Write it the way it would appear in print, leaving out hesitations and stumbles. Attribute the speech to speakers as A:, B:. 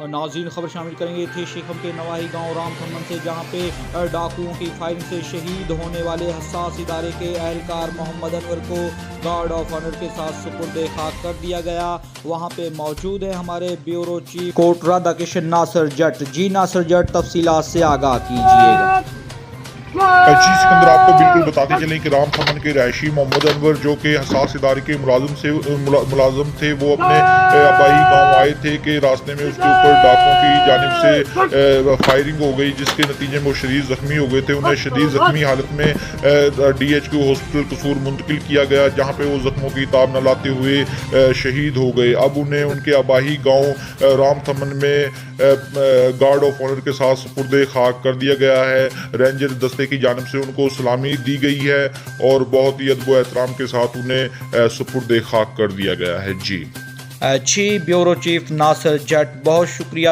A: اور ناظرین خبر شامل کریں گے تھے شیخم کے نواحی گاؤں رام تھمن سے، جہاں پہ ڈاکوؤں کی فائرنگ سے شہید ہونے والے حساس ادارے کے اہلکار محمد انور کو گارڈ آف آنر کے ساتھ سپرد خاک کر دیا گیا۔ وہاں پہ موجود ہیں ہمارے بیورو چیف کوٹ رادھا کشن ناصر جٹ۔ جی ناصر جٹ، تفصیلات سے آگاہ کیجیے گا۔
B: جی سکندر، آپ کو بالکل بتاتے چلیں کہ رام تھمن کے رہائشی محمد انور جو کہ حساس ادارے کے ملازم تھے، وہ اپنے آبائی گاؤں آئے تھے کہ راستے میں اس کے اوپر ڈاکوؤں کی جانب سے فائرنگ ہو گئی، جس کے نتیجے میں وہ شدید زخمی ہو گئے تھے۔ انہیں شدید زخمی حالت میں DHQ ہاسپٹل قصور منتقل کیا گیا، جہاں پہ وہ زخموں کی تاب نہ لاتے ہوئے شہید ہو گئے۔ اب انہیں ان کے آبائی گاؤں رام تھمن میں گارڈ آف آنر کے ساتھ سپرد خاک کر دیا گیا ہے۔ رینجر دستے کی جانب سے ان کو سلامی دی گئی ہے اور بہت ہی ادب و احترام کے ساتھ انہیں سپرد خاک کر دیا گیا ہے۔ جی
A: بیورو چیف ناصر جٹ، بہت شکریہ۔